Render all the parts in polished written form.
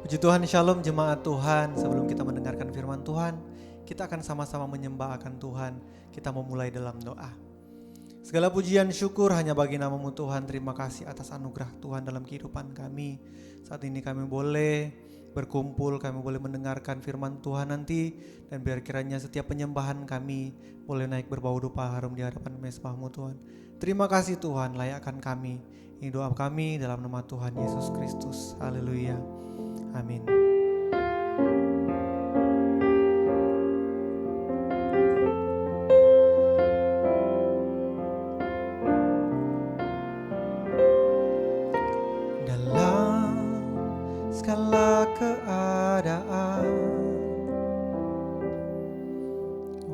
Puji Tuhan, Shalom jemaat Tuhan. Sebelum kita mendengarkan firman Tuhan, kita akan sama-sama menyembah akan Tuhan. Kita memulai dalam doa. Segala pujian syukur hanya bagi nama-Mu Tuhan. Terima kasih atas anugerah Tuhan dalam kehidupan kami. Saat ini kami boleh berkumpul, kami boleh mendengarkan firman Tuhan nanti. Dan biar kiranya setiap penyembahan kami boleh naik berbau dupa harum di hadapan mezbah-Mu Tuhan. Terima kasih Tuhan, layakkan kami. Ini doa kami dalam nama Tuhan Yesus Kristus. Haleluya. Amin. Dalam segala keadaan,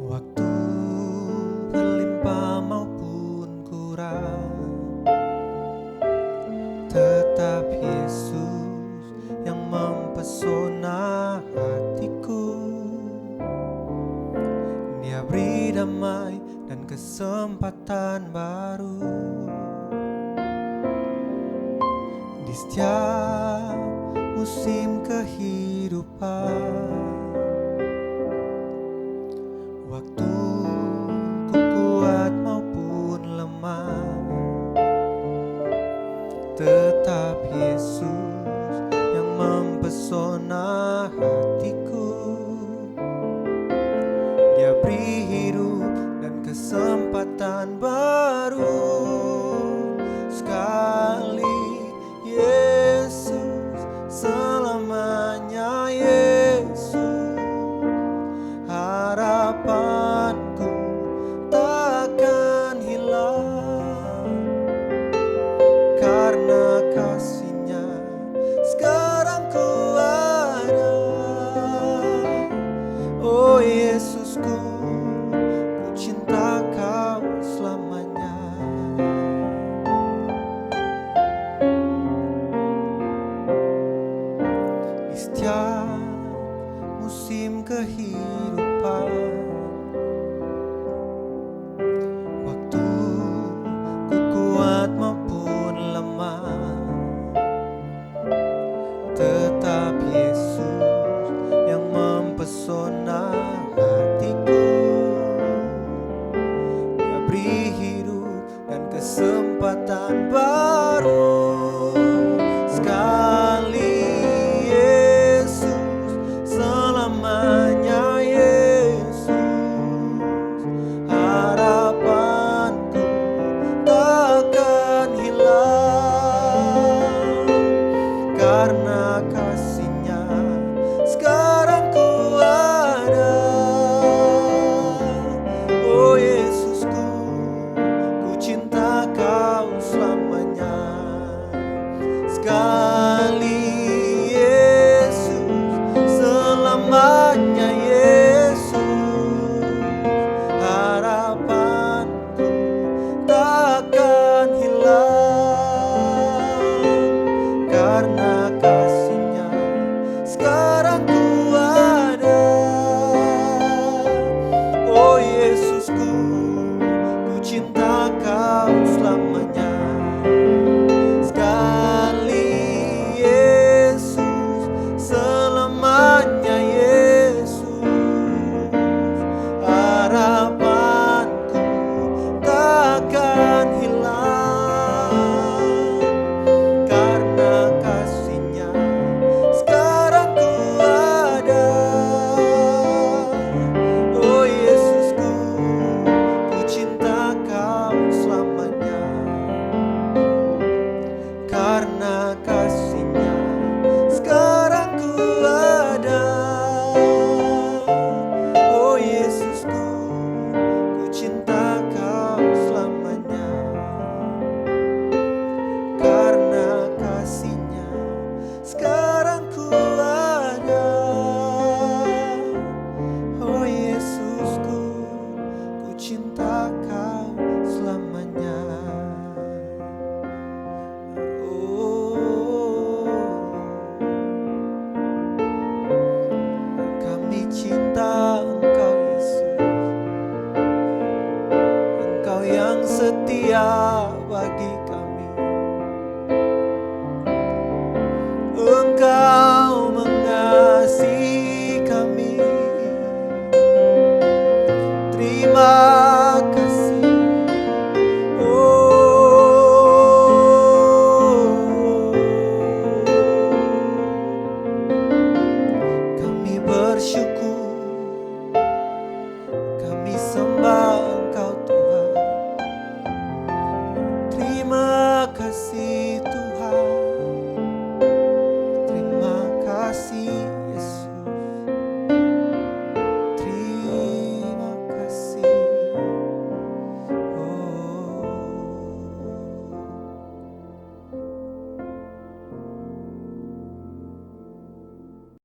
waktu berlimpah maupun kurang, tetap Yesus yang mempesona hatiku. Dia beri damai dan kesempatan baru di setiap musim kehidupan. Waktu ku kuat maupun lemah, tetap Yesus yang mempesona hatiku. Dia beri hidup dan kesempatan baru sekali. Yesus selamanya, Yesus harapanku takkan hilang, karena kasih-Nya sekarang ku ada. Oh Yesusku, ku cinta Kau selamanya. Di setiap musim kehidupan, waktu ku kuat maupun lemah, tetap Yesus yang mempesona hatiku. Dia beri hidup dan kesempatan baru sekali. Yesus selamanya, Yesus harapanku takkan hilang, karena kasih-Nya sekarang ku ada. Oh Yesusku, ku cinta Kau selamanya. Sekali Yesus selamanya, Yesus harapanku takkan hilang, karena kasih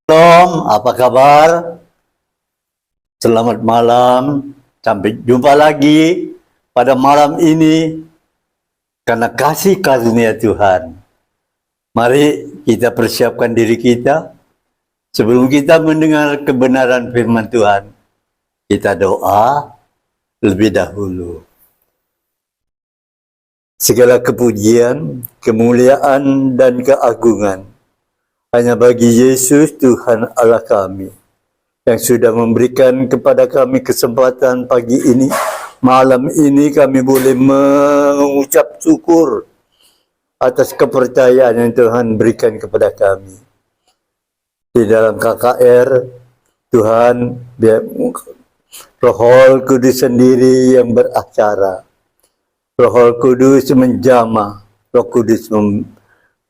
Shalom, apa kabar? Selamat malam, sampai jumpa lagi pada malam ini karena kasih karunia Tuhan. Mari kita persiapkan diri kita sebelum kita mendengar kebenaran firman Tuhan. Kita doa lebih dahulu. Segala kepujian, kemuliaan, dan keagungan hanya bagi Yesus Tuhan Allah kami, yang sudah memberikan kepada kami kesempatan pagi ini, malam ini kami boleh mengucap syukur atas kepercayaan yang Tuhan berikan kepada kami. Di dalam KKR, Tuhan, biar Roh Kudus sendiri yang beracara. Roh Kudus menjamah, Roh Kudus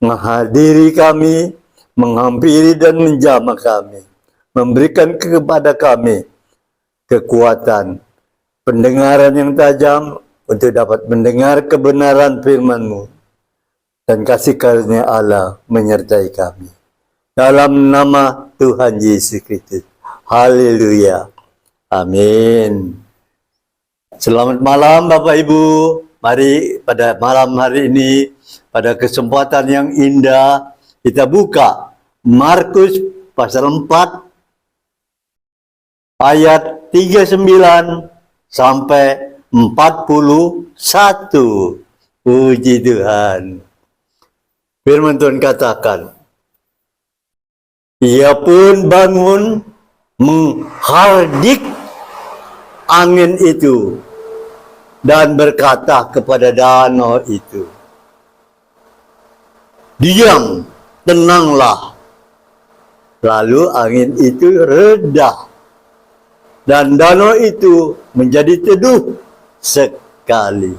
menghadiri kami, menghampiri dan menjamah kami, memberikan kepada kami kekuatan, pendengaran yang tajam untuk dapat mendengar kebenaran firman-Mu, dan kasih karunia Allah menyertai kami. Dalam nama Tuhan Yesus Kristus. Haleluya. Amin. Selamat malam Bapak Ibu. Mari pada malam hari ini, pada kesempatan yang indah, kita buka Markus pasal 4 ayat 39 sampai 41. Puji Tuhan. Firman Tuhan katakan, ia pun bangun menghardik angin itu dan berkata kepada danau itu, diam, tenanglah. Lalu angin itu reda dan danau itu menjadi teduh sekali.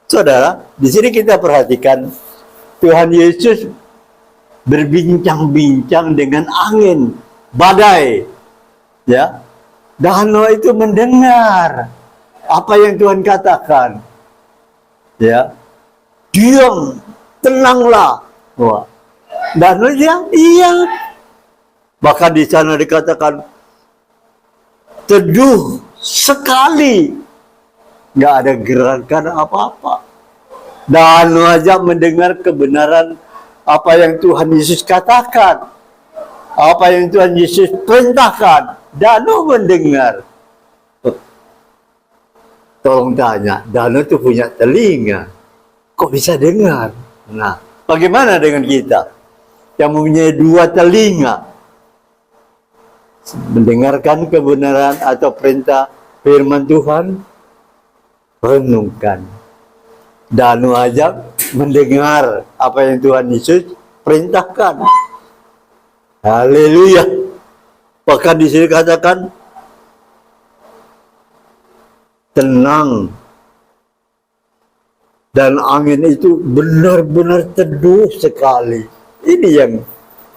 Saudara, di sini kita perhatikan Tuhan Yesus berbincang-bincang dengan angin, badai. Ya, danau itu mendengar apa yang Tuhan katakan. Ya, diam, tenanglah. Wah, danau dia iya. Bahkan di sana dikatakan teduh sekali, nggak ada gerakan apa-apa. Danau aja mendengar kebenaran apa yang Tuhan Yesus katakan, apa yang Tuhan Yesus perintahkan. Danau mendengar. Tolong tanya, danau itu punya telinga, kok bisa dengar? Nah, bagaimana dengan kita yang mempunyai dua telinga? Mendengarkan kebenaran atau perintah firman Tuhan, renungkan. Danau aja mendengar apa yang Tuhan Yesus perintahkan. Haleluya. Bahkan di sini katakan tenang, dan angin itu benar-benar teduh sekali. Ini yang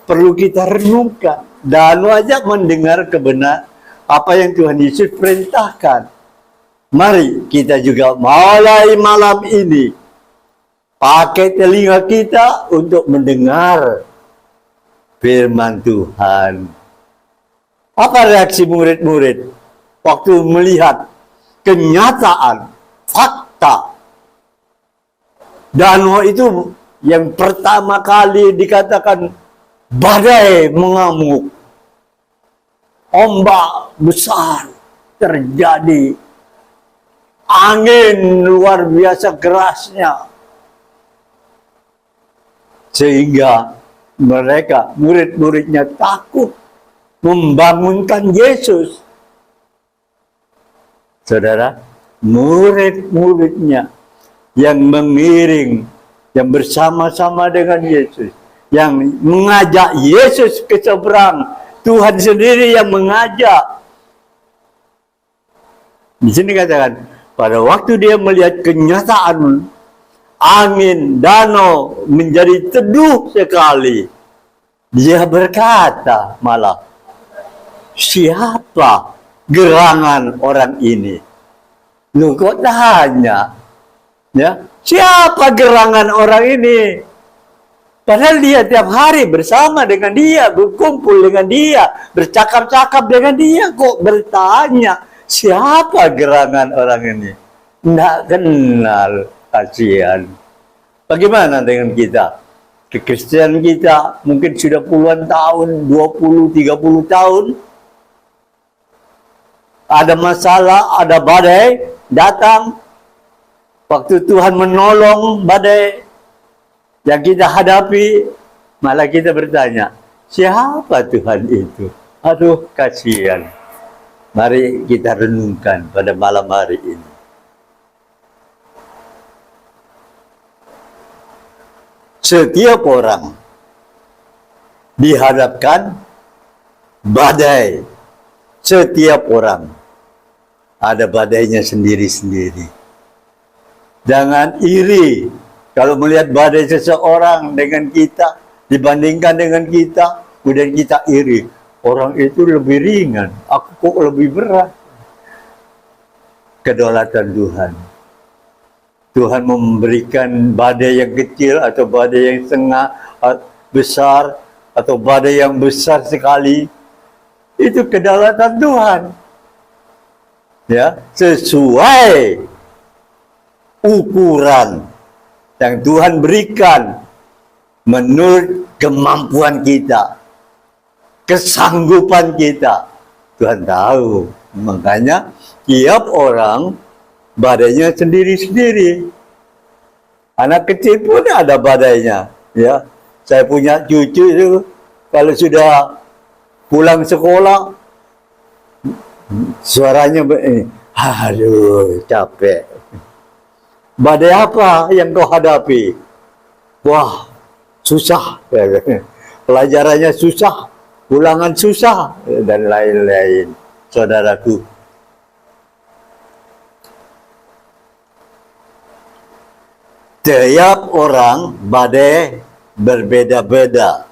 perlu kita renungkan. Danau aja mendengar kebenaran apa yang Tuhan Yesus perintahkan. Mari kita juga mulai malam ini pakai telinga kita untuk mendengar firman Tuhan. Apa reaksi murid-murid waktu melihat kenyataan, fakta? Danau itu yang pertama kali dikatakan badai mengamuk, ombak besar terjadi, angin luar biasa kerasnya, sehingga mereka, murid-muridnya takut membangunkan Yesus. Saudara, murid-muridnya yang mengiring, yang bersama-sama dengan Yesus, yang mengajak Yesus ke seberang, Tuhan sendiri yang mengajak. Di sini katakan, pada waktu dia melihat kenyataan angin, danau menjadi teduh sekali, dia berkata malah, siapa gerangan orang ini? Lu kok tanya? Ya, siapa gerangan orang ini? Padahal dia tiap hari bersama dengan dia, berkumpul dengan dia, bercakap-cakap dengan dia. Kok bertanya, siapa gerangan orang ini? Tidak kenal, kasihan. Bagaimana dengan kita? Kekristenan kita mungkin sudah puluhan tahun, 20, 30 tahun. Ada masalah, ada badai, datang. Waktu Tuhan menolong badai yang kita hadapi, malah kita bertanya, siapa Tuhan itu? Aduh, kasihan. Mari kita renungkan pada malam hari ini. Setiap orang dihadapkan badai. Setiap orang ada badainya sendiri-sendiri. Jangan iri kalau melihat badai seseorang dengan kita, dibandingkan dengan kita, kemudian kita iri. Orang itu lebih ringan, aku kok lebih berat. Kedaulatan Tuhan. Tuhan memberikan badai yang kecil atau badai yang setengah besar atau badai yang besar sekali. Itu kedaulatan Tuhan. Ya, sesuai ukuran yang Tuhan berikan menurut kemampuan kita, kesanggupan kita. Tuhan tahu. Makanya tiap orang badainya sendiri-sendiri. Anak kecil pun ada badainya. Ya, saya punya cucu itu kalau sudah pulang sekolah, suaranya begini, aduh capek. Badai apa yang kau hadapi? Wah, susah. Pelajarannya susah, ulangan susah, dan lain-lain. Saudaraku, tiap orang badai berbeda-beda.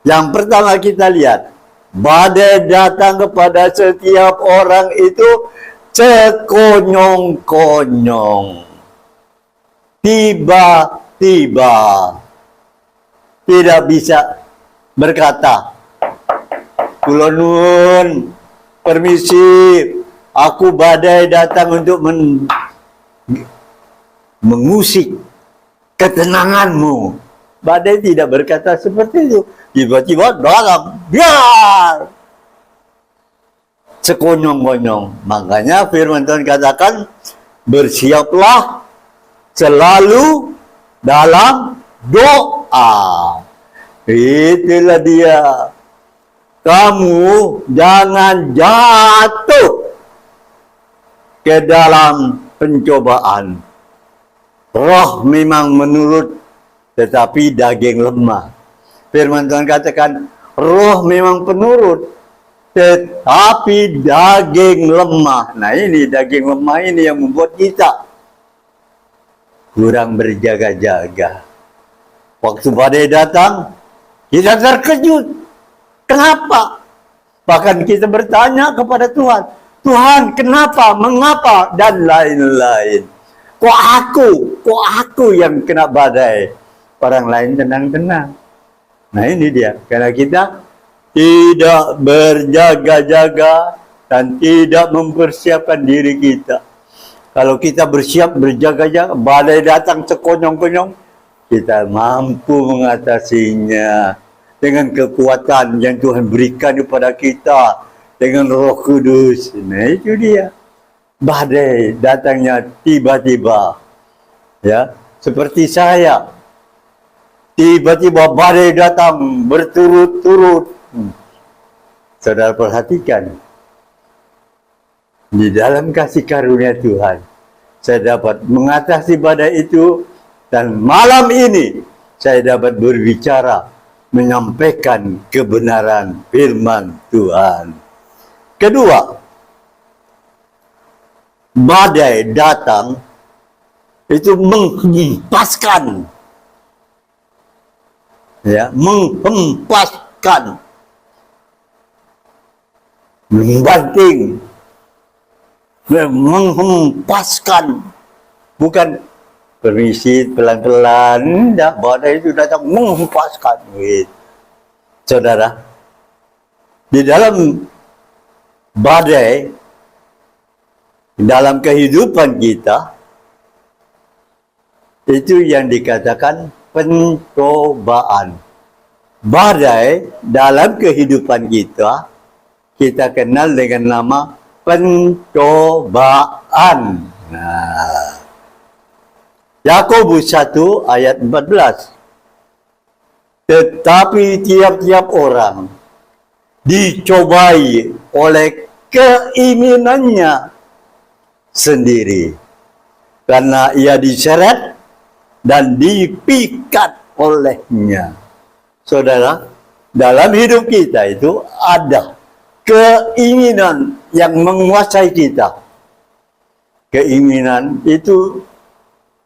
Yang pertama kita lihat, badai datang kepada setiap orang itu sekonyong-konyong, tiba-tiba, tidak bisa berkata, kula nuwun, permisi, aku badai datang untuk mengusik ketenanganmu. Badai tidak berkata seperti itu. Tiba-tiba datang, biar sekonyong-konyong. Makanya firman Tuhan katakan, bersiaplah selalu dalam doa. Itulah dia. Kamu jangan jatuh ke dalam pencobaan. Roh memang menurut, tetapi daging lemah. Firman Tuhan katakan, roh memang penurut, tetapi daging lemah. Nah ini daging lemah ini yang membuat kita kurang berjaga-jaga. Waktu badai datang, kita terkejut. Kenapa? Bahkan kita bertanya kepada Tuhan, Tuhan kenapa, mengapa, dan lain-lain. Kok aku yang kena badai, orang lain tenang-tenang. Nah ini dia, karena kita tidak berjaga-jaga dan tidak mempersiapkan diri kita. Kalau kita bersiap berjaga-jaga, badai datang sekonyong-konyong, kita mampu mengatasinya dengan kekuatan yang Tuhan berikan kepada kita, dengan Roh Kudus. Nah itu dia. Badai datangnya tiba-tiba. Ya, seperti saya. Tiba-tiba badai datang berturut-turut. Saudara perhatikan. Di dalam kasih karunia Tuhan, saya dapat mengatasi badai itu, dan malam ini saya dapat berbicara, menyampaikan kebenaran firman Tuhan. Kedua, badai datang itu menghempaskan, ya, menghempaskan, membanting, menghempaskan, bukan permisi, pelan-pelan, badai itu datang menghempaskan duit. Saudara, di dalam badai, dalam kehidupan kita, itu yang dikatakan pencobaan. Badai dalam kehidupan kita, kita kenal dengan nama pencobaan. Nah, Yakobus 1 ayat 14. Tetapi tiap-tiap orang dicobai oleh keinginannya sendiri, karena ia diseret dan dipikat olehnya. Saudara, dalam hidup kita itu ada keinginan yang menguasai kita. Keinginan itu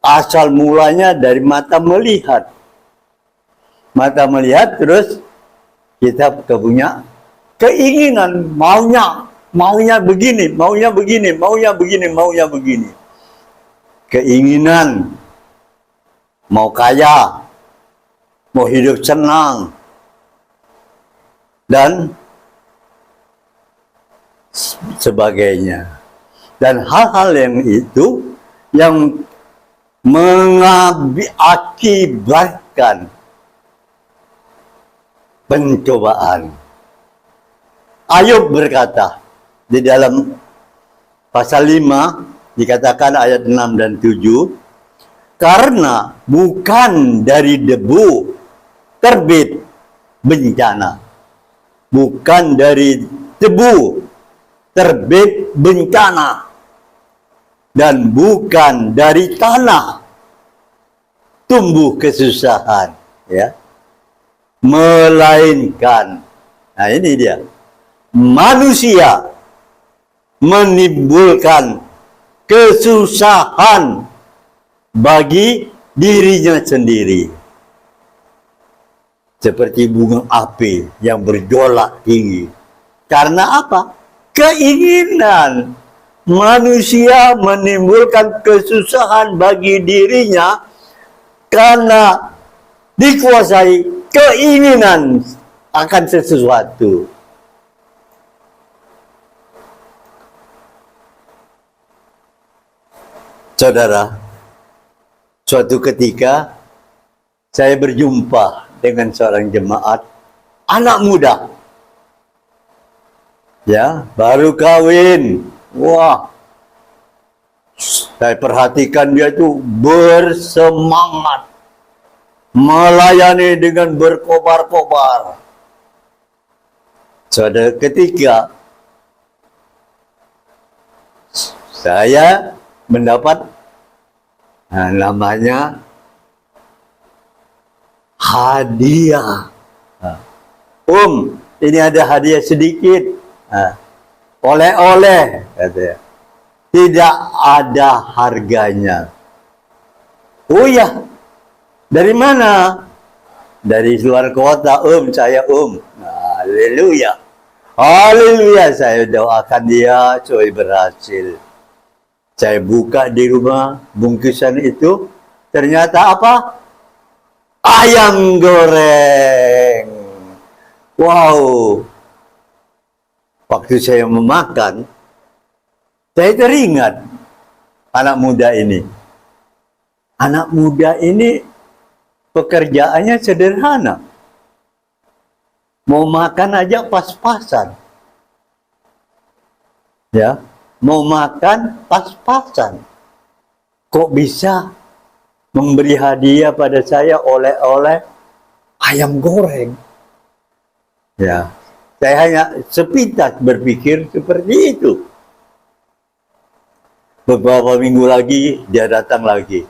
asal mulanya dari mata melihat. Mata melihat, terus kita punya keinginan, maunya begini, maunya begini, maunya begini, maunya begini. Keinginan mau kaya, mau hidup senang, dan sebagainya. Dan hal-hal yang itu yang mengakibatkan pencobaan. Ayub berkata di dalam pasal 5 dikatakan ayat 6 dan 7, karena bukan dari debu terbit bencana, bukan dari debu terbit bencana, dan bukan dari tanah tumbuh kesusahan, ya, melainkan, nah ini dia, manusia menimbulkan kesusahan bagi dirinya sendiri, seperti bunga api yang bergolak tinggi. Karena apa? Keinginan. Manusia menimbulkan kesusahan bagi dirinya karena dikuasai keinginan akan sesuatu. Saudara, suatu ketika saya berjumpa dengan seorang jemaat anak muda, ya, baru kawin. Wah, saya perhatikan dia itu bersemangat, melayani dengan berkobar-kobar. Suatu ketika saya mendapat namanya hadiah. Ini ada hadiah sedikit. Oleh-oleh, katanya. Tidak ada harganya. Oh ya, dari mana? Dari luar kota, saya haleluya. Haleluya, saya doakan dia supaya berhasil. Saya buka di rumah bungkusan itu, ternyata apa? Ayam goreng. Wow. Waktu saya memakan, saya teringat anak muda ini. Anak muda ini pekerjaannya sederhana. Mau makan aja pas-pasan. Ya, mau makan pas-pasan. Kok bisa memberi hadiah pada saya oleh-oleh ayam goreng? Ya, saya hanya sepintas berpikir seperti itu. Beberapa minggu lagi dia datang lagi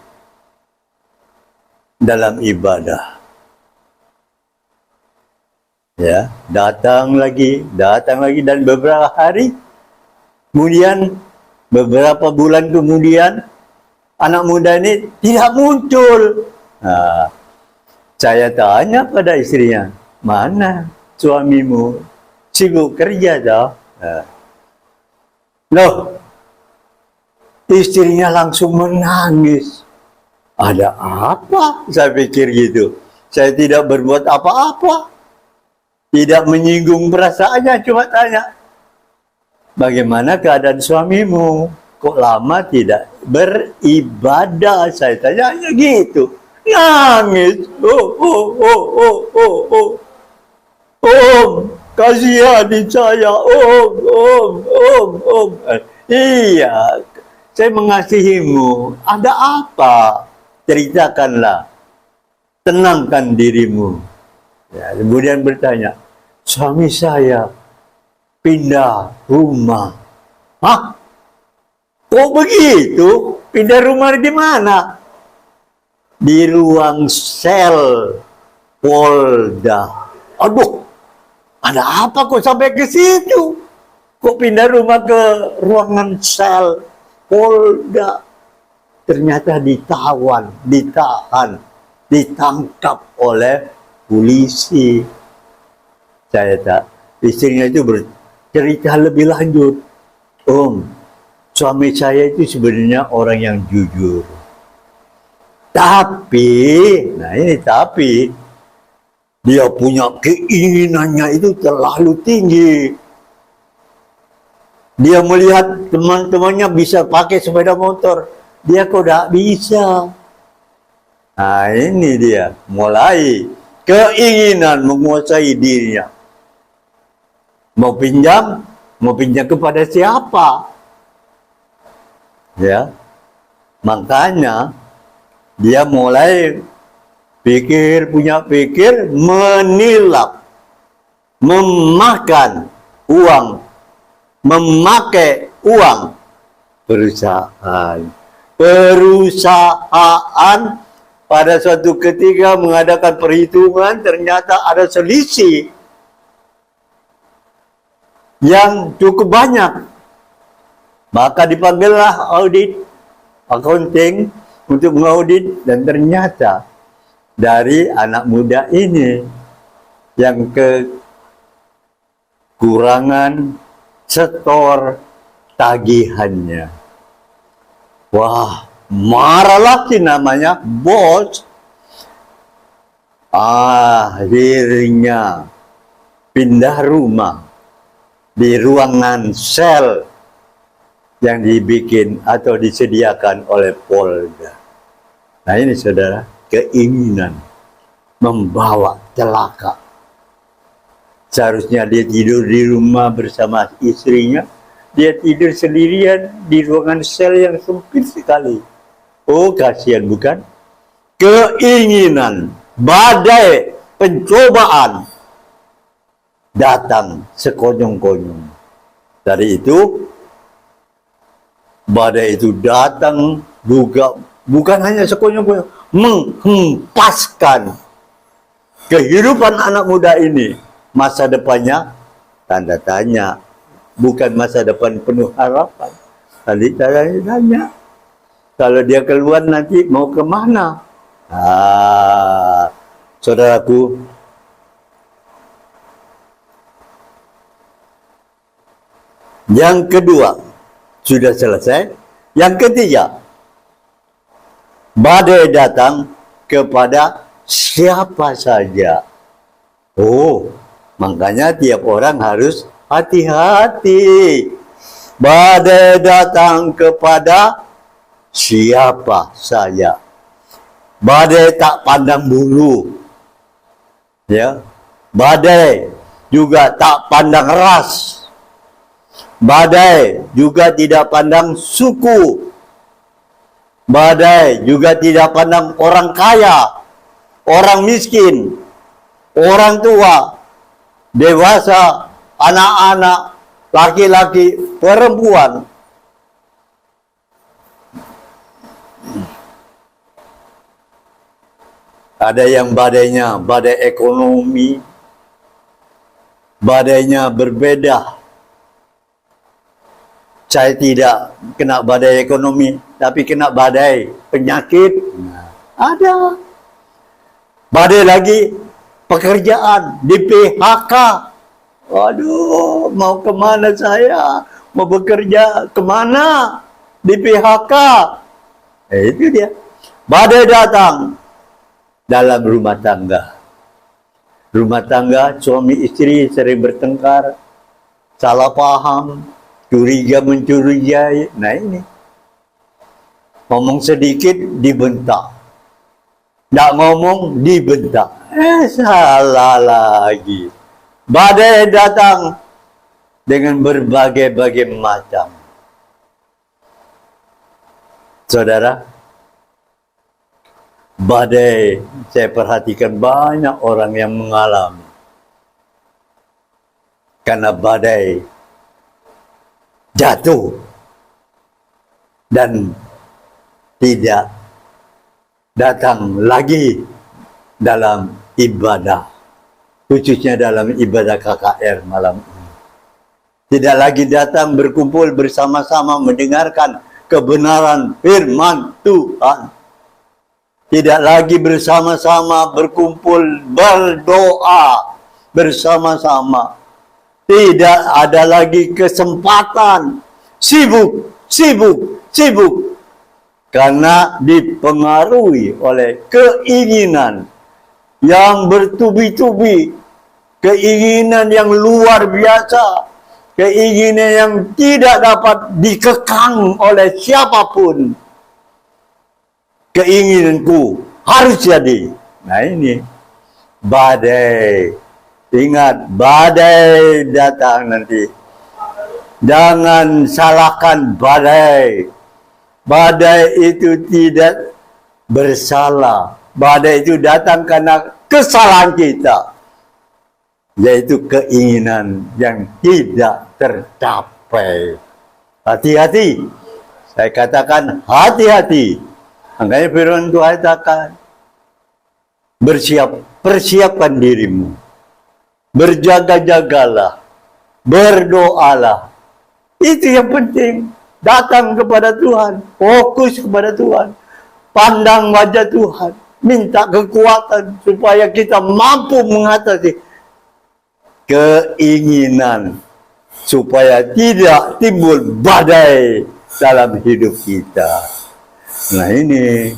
dalam ibadah. Ya, datang lagi dan beberapa hari kemudian, beberapa bulan kemudian, anak muda ini tidak muncul. Nah, saya tanya pada istrinya, mana suamimu? Sibuk kerja dah. Loh, istrinya langsung menangis. Ada apa? Saya pikir gitu. Saya tidak berbuat apa-apa. Tidak menyinggung perasaannya, cuma tanya, bagaimana keadaan suamimu? Kok lama tidak beribadah? Saya tanya gitu. Nangis. Om, kasihanin saya. Om. Iya, saya mengasihimu. Ada apa? Ceritakanlah. Tenangkan dirimu. Ya, kemudian bertanya, suami saya pindah rumah. Hah? Kok begitu? Pindah rumah di mana? Di ruang sel Polda. Aduh, ada apa kok sampai ke situ? Kok pindah rumah ke ruangan sel Polda? Ternyata ditawan, ditahan, ditangkap oleh polisi. Saya tak, istrinya itu bercerita lebih lanjut. Om, suami saya itu sebenarnya orang yang jujur. Tapi, nah ini tapi, dia punya keinginannya itu terlalu tinggi. Dia melihat teman-temannya bisa pakai sepeda motor. Dia kok tidak bisa. Nah ini dia, mulai keinginan menguasai dirinya. Mau pinjam kepada siapa? Ya, makanya dia mulai punya pikir menilap, memakan uang, memakai uang perusahaan. Perusahaan pada suatu ketika mengadakan perhitungan, ternyata ada selisih yang cukup banyak. Maka dipanggillah audit, accounting untuk mengaudit, dan ternyata dari anak muda ini yang kekurangan setor tagihannya. Wah, marahlah si namanya bos. Akhirnya pindah rumah di ruangan sel yang dibikin atau disediakan oleh Polda. Nah ini saudara, keinginan membawa celaka. Seharusnya dia tidur di rumah bersama istrinya, dia tidur sendirian di ruangan sel yang sempit sekali. Oh, kasihan bukan? Keinginan, badai, pencobaan datang sekonyong-konyong. Dari itu, badai itu datang juga bukan hanya sekonyong-konyong, menghempaskan kehidupan anak muda ini. Masa depannya tanda tanya, bukan masa depan penuh harapan. Tadi tanya, kalau dia keluar nanti mau kemana? Saudaraku, yang kedua sudah selesai. Yang ketiga, badai datang kepada siapa saja. Oh, makanya tiap orang harus hati-hati. Badai datang kepada siapa saja. Badai tak pandang bulu. Ya. Badai juga tak pandang ras. Badai juga tidak pandang suku. Badai juga tidak pandang orang kaya, orang miskin, orang tua, dewasa, anak-anak, laki-laki, perempuan. Ada yang badainya, badai ekonomi, badainya berbeda. Saya tidak kena badai ekonomi, tapi kena badai penyakit. Ada. Badai lagi pekerjaan, di PHK. Waduh, mau kemana saya? Mau bekerja kemana? Di PHK. Itu dia. Badai datang dalam rumah tangga. Rumah tangga, suami istri sering bertengkar, salah paham, curiga mencurigai. Nah ini, ngomong sedikit dibentak, nggak ngomong dibentak. Salah lagi. Badai datang dengan berbagai-bagai macam. Saudara, badai, saya perhatikan banyak orang yang mengalami. Karena badai jatuh dan tidak datang lagi dalam ibadah, khususnya dalam ibadah KKR malam ini. Tidak lagi datang berkumpul bersama-sama mendengarkan kebenaran firman Tuhan. Tidak lagi bersama-sama berkumpul berdoa bersama-sama. Tidak ada lagi kesempatan. Sibuk. Karena dipengaruhi oleh keinginan yang bertubi-tubi. Keinginan yang luar biasa. Keinginan yang tidak dapat dikekang oleh siapapun. Keinginanku harus jadi. Nah ini badai. Ingat, badai datang nanti. Jangan salahkan badai. Badai itu tidak bersalah. Badai itu datang karena kesalahan kita. Yaitu keinginan yang tidak tercapai. Hati-hati. Saya katakan hati-hati. Makanya firman Tuhan katakan, persiapkan dirimu, berjaga-jagalah, berdoalah. Itu yang penting. Datang kepada Tuhan, fokus kepada Tuhan, pandang wajah Tuhan, minta kekuatan supaya kita mampu mengatasi keinginan, supaya tidak timbul badai dalam hidup kita. Nah ini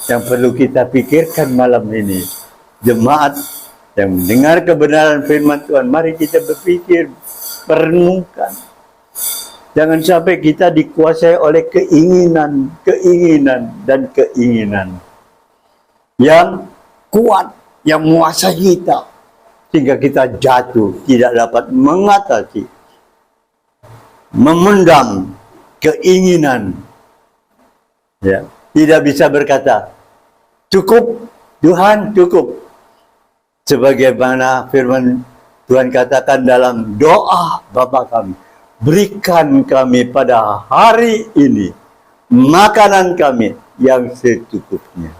yang perlu kita pikirkan malam ini. Jemaat yang mendengar kebenaran firman Tuhan, mari kita berpikir, merenungkan. Jangan sampai kita dikuasai oleh keinginan yang kuat, yang menguasai kita. Sehingga kita jatuh, tidak dapat mengatasi, memendam keinginan. Ya. Tidak bisa berkata, cukup, Tuhan cukup. Sebagaimana firman Tuhan katakan dalam doa Bapa kami, berikan kami pada hari ini makanan kami yang secukupnya.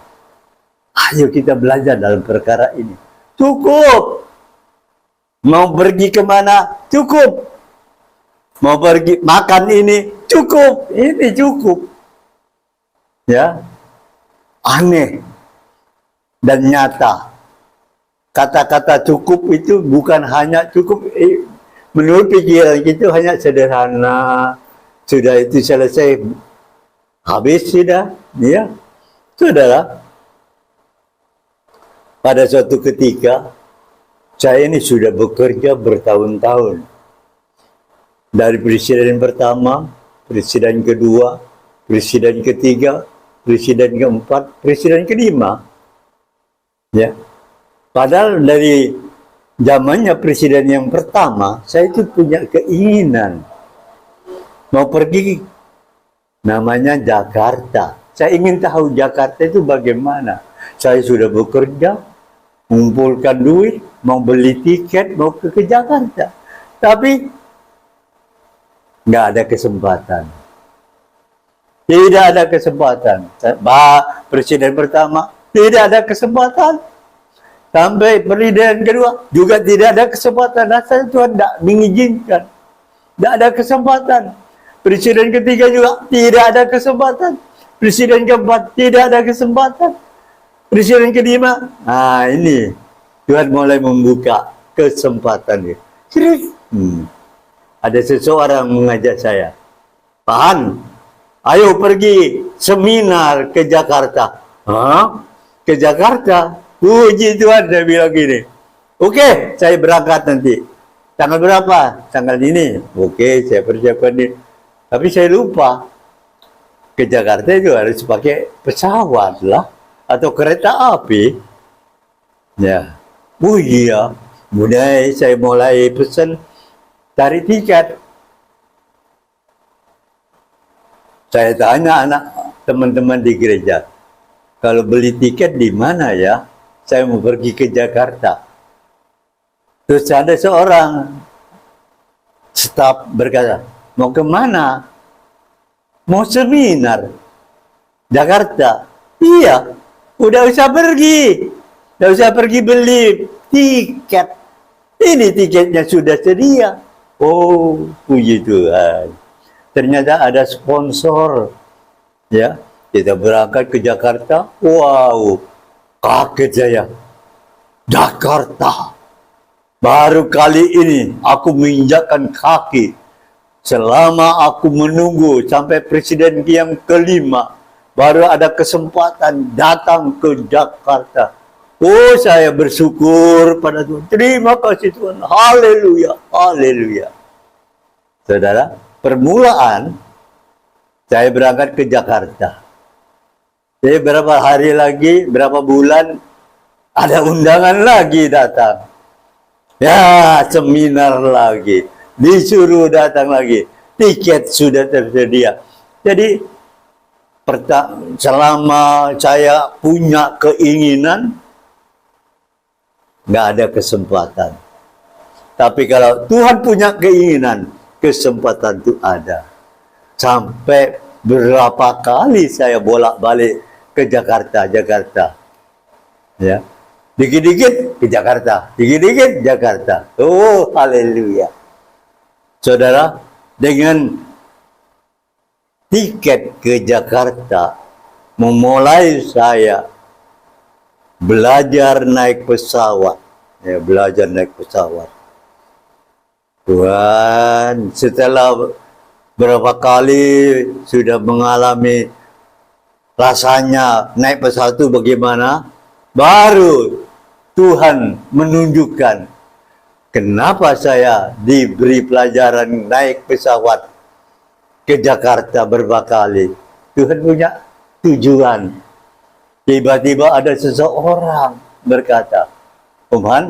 Ayo kita belajar dalam perkara ini. Cukup. Mau pergi kemana? Cukup. Mau pergi makan ini? Cukup. Ini cukup. Ya, aneh dan nyata. Kata-kata cukup itu bukan hanya cukup, menurut pikiran kita hanya sederhana, sudah itu selesai, habis sudah, ya. Saudara, pada suatu ketika saya ini sudah bekerja bertahun-tahun, dari presiden pertama, presiden kedua, presiden ketiga, presiden keempat, presiden kelima. Ya. Padahal dari zamannya presiden yang pertama, saya itu punya keinginan mau pergi namanya Jakarta. Saya ingin tahu Jakarta itu bagaimana. Saya sudah bekerja, mengumpulkan duit, mau beli tiket, mau ke Jakarta. Tapi nggak ada kesempatan. Tidak ada kesempatan. Presiden pertama tidak ada kesempatan. Sampai presiden kedua juga tidak ada kesempatan. Rasanya Tuhan tidak mengizinkan. Tidak ada kesempatan. Presiden ketiga juga tidak ada kesempatan. Presiden keempat tidak ada kesempatan. Presiden kelima, nah ini Tuhan mulai membuka kesempatan. Serius. Ada seseorang mengajak saya, Pak Han, ayo pergi seminar ke Jakarta. Hah? Ke Jakarta. Puji Tuhan, saya bilang gini. Oke, saya berangkat nanti. Tanggal berapa? Tanggal ini. Oke, saya persiapkan ini. Tapi saya lupa. Ke Jakarta itu harus pakai pesawat lah. Atau kereta api. Ya. Oh iya. Saya mulai pesan tarik tiket. Saya tanya anak teman-teman di gereja, kalau beli tiket di mana ya? Saya mau pergi ke Jakarta. Terus ada seorang staf berkata, mau kemana? Mau seminar. Jakarta. Iya, udah usah pergi. Udah usah pergi beli tiket. Ini tiketnya sudah sedia. Oh, puji Tuhan. Ternyata ada sponsor. Ya, kita berangkat ke Jakarta. Wow, kaget saya. Jakarta. Baru kali ini aku menginjakkan kaki. Selama aku menunggu sampai presiden yang kelima, baru ada kesempatan datang ke Jakarta. Oh, saya bersyukur pada Tuhan. Terima kasih Tuhan. Haleluya, haleluya. Saudara, permulaan saya berangkat ke Jakarta. Jadi berapa hari lagi, berapa bulan, ada undangan lagi datang. Ya, seminar lagi. Disuruh datang lagi. Tiket sudah tersedia. Jadi, selama saya punya keinginan, nggak ada kesempatan. Tapi kalau Tuhan punya keinginan, kesempatan itu ada. Sampai berapa kali saya bolak-balik ke Jakarta. Ya. Dikit-dikit ke Jakarta. Dikit-dikit Jakarta. Oh, haleluya. Saudara, dengan tiket ke Jakarta, memulai saya belajar naik pesawat. Ya, belajar naik pesawat. Tuhan, setelah berapa kali sudah mengalami rasanya naik pesawat itu bagaimana, baru Tuhan menunjukkan kenapa saya diberi pelajaran naik pesawat ke Jakarta berapa kali. Tuhan punya tujuan. Tiba-tiba ada seseorang berkata, Om Han,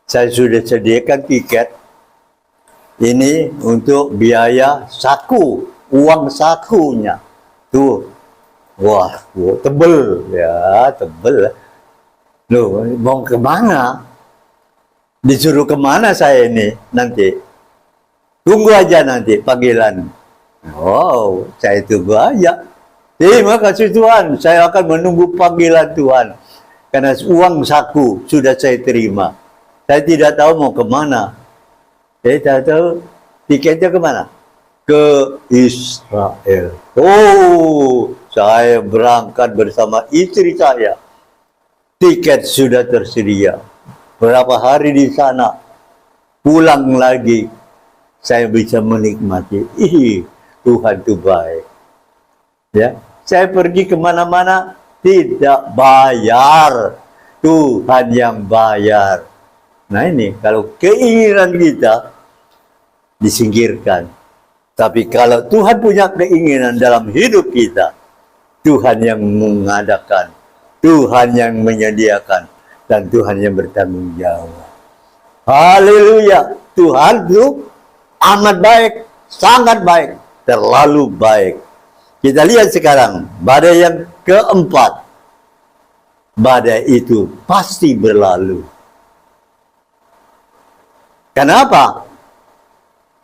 saya sudah sediakan tiket. Ini untuk biaya saku, uang sakunya. Tuh, wah, tebel ya, tebel. Loh, mau kemana? Disuruh kemana saya ini nanti? Tunggu aja nanti panggilan. Wow, saya tunggu aja. Terima kasih Tuhan, saya akan menunggu panggilan Tuhan. Karena uang saku sudah saya terima. Saya tidak tahu mau kemana. Saya tidak tahu tiketnya kemana? Ke Israel. Oh, saya berangkat bersama istri saya. Tiket sudah tersedia. Berapa hari di sana, pulang lagi, saya bisa menikmati. Tuhan itu baik. Ya, saya pergi kemana-mana tidak bayar. Tuhan yang bayar. Nah ini, kalau keinginan kita disingkirkan. Tapi kalau Tuhan punya keinginan dalam hidup kita, Tuhan yang mengadakan, Tuhan yang menyediakan, dan Tuhan yang bertanggung jawab. Haleluya. Tuhan itu amat baik, sangat baik, terlalu baik. Kita lihat sekarang, badai yang keempat. Badai itu pasti berlalu. Kenapa?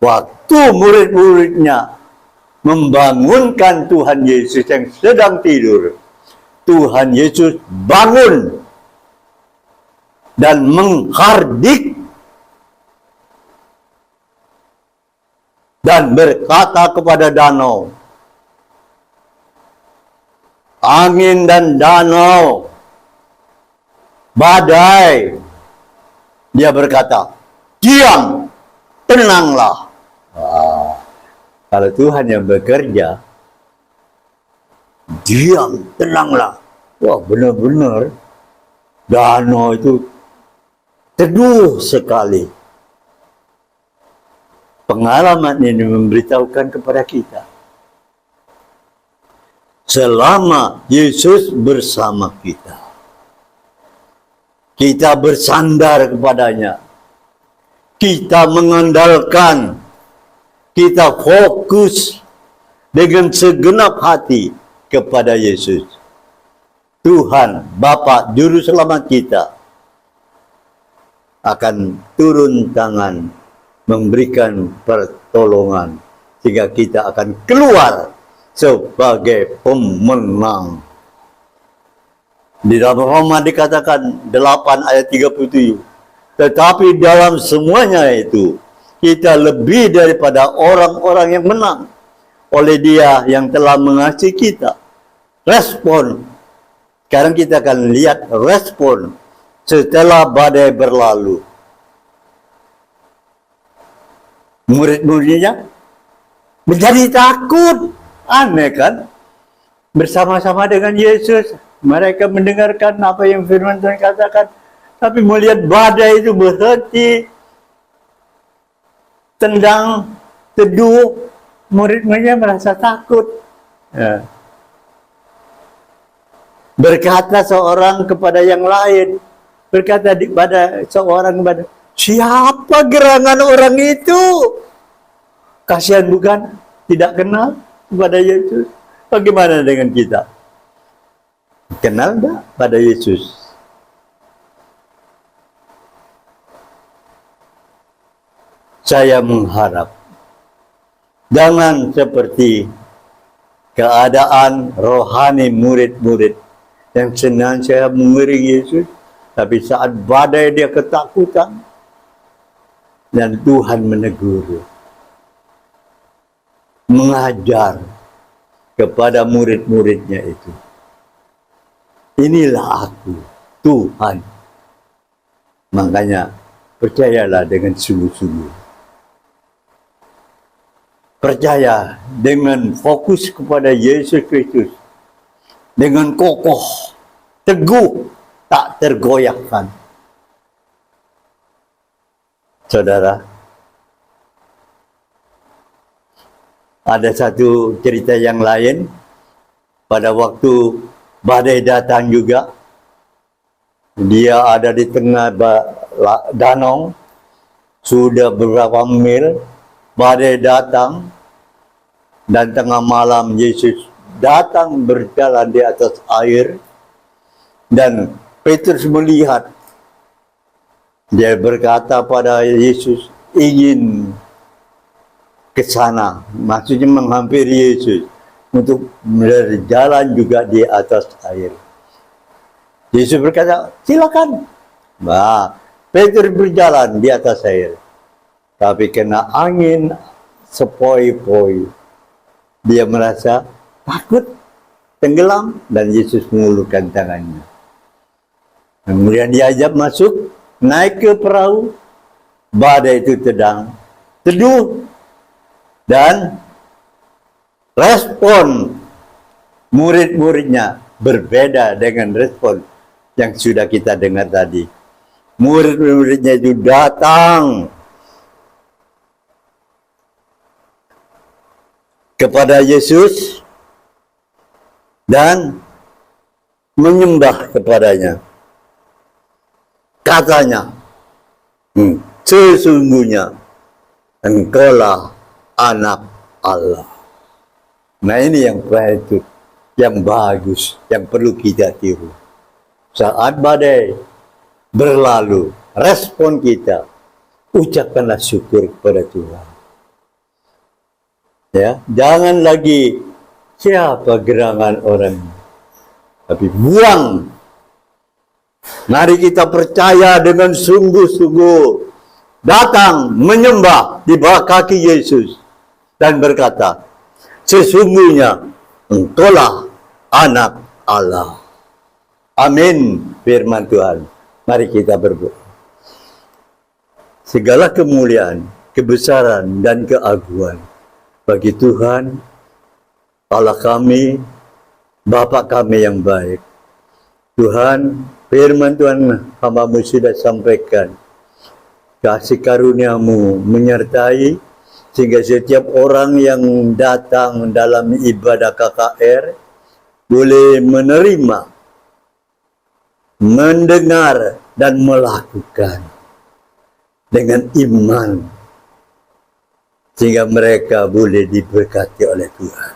Waktu murid-muridnya membangunkan Tuhan Yesus yang sedang tidur, Tuhan Yesus bangun dan menghardik dan berkata kepada danau, angin dan danau, badai, dia berkata, diam, tenanglah. Kalau Tuhan yang bekerja, diam, tenanglah. Wah, benar-benar danau itu teduh sekali. Pengalaman ini memberitahukan kepada kita, selama Yesus bersama kita, kita bersandar kepadanya, kita mengandalkan, kita fokus dengan segenap hati kepada Yesus, Tuhan, Bapa, Juru Selamat kita, akan turun tangan memberikan pertolongan sehingga kita akan keluar sebagai pemenang. Di dalam Roma dikatakan 8 ayat 37, tetapi dalam semuanya itu kita lebih daripada orang-orang yang menang oleh Dia yang telah mengasihi kita. Respon. Sekarang kita akan lihat respon setelah badai berlalu. Murid-muridnya menjadi takut. Aneh kan? Bersama-sama dengan Yesus, mereka mendengarkan apa yang firman Tuhan katakan. Tapi melihat badai itu berhenti, tendang, teduh, murid-muridnya merasa takut. Ya. Berkata seorang kepada yang lain, berkata kepada seorang kepada, siapa gerangan orang itu? Kasihan bukan? Tidak kenal kepada Yesus. Bagaimana dengan kita? Kenal enggak pada Yesus? Saya mengharap jangan seperti keadaan rohani murid-murid yang senantiasa mengiring Yesus, tapi saat badai dia ketakutan dan Tuhan menegur, mengajar kepada murid-muridnya itu. Inilah aku, Tuhan. Makanya percayalah dengan sungguh-sungguh. Percaya dengan fokus kepada Yesus Kristus. Dengan kokoh, teguh, tak tergoyahkan. Saudara, ada satu cerita yang lain. Pada waktu badai datang juga, dia ada di tengah danau, sudah beberapa mil, badai datang, dan tengah malam Yesus datang berjalan di atas air, dan Petrus melihat. Dia berkata pada Yesus, ingin ke sana, maksudnya menghampiri Yesus untuk berjalan juga di atas air. Yesus berkata, silakan. Nah, Petrus berjalan di atas air, tapi kena angin sepoi-poi. Dia merasa takut, tenggelam, dan Yesus mengulurkan tangannya. Kemudian diajak masuk, naik ke perahu, badai itu teduh, dan respon murid-muridnya berbeda dengan respon yang sudah kita dengar tadi. Murid-muridnya itu datang kepada Yesus dan menyembah kepadanya. Katanya, sesungguhnya Engkaulah anak Allah. Nah, ini yang baik, yang bagus, yang perlu kita tiru. Saat badai berlalu, respon kita, ucapkanlah syukur kepada Tuhan. Ya, jangan lagi siapa gerangan orang, tapi buang. Mari kita percaya dengan sungguh-sungguh, datang menyembah di bawah kaki Yesus dan berkata, sesungguhnya Engkaulah anak Allah. Amin, firman Tuhan. Mari kita berdoa. Segala kemuliaan, kebesaran, dan keagungan bagi Tuhan, Allah kami, Bapa kami yang baik, Tuhan, firman Tuhan hamba-Mu sudah sampaikan. Kasih karunia-Mu menyertai sehingga setiap orang yang datang dalam ibadah KKR boleh menerima, mendengar, dan melakukan dengan iman sehingga mereka boleh diberkati oleh Tuhan.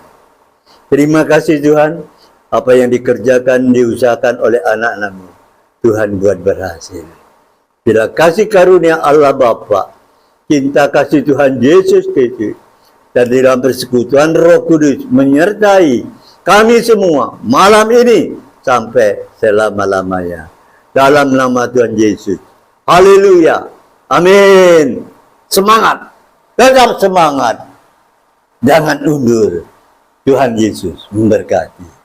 Terima kasih Tuhan, apa yang dikerjakan, diusahakan oleh anak-anak-Mu, Tuhan buat berhasil. Bila kasih karunia Allah Bapa, cinta kasih Tuhan Yesus Kristus, dan di dalam persekutuan Roh Kudus menyertai kami semua malam ini sampai selama-lamanya. Dalam nama Tuhan Yesus. Haleluya. Amin. Semangat. Tetap semangat. Jangan undur. Tuhan Yesus memberkati.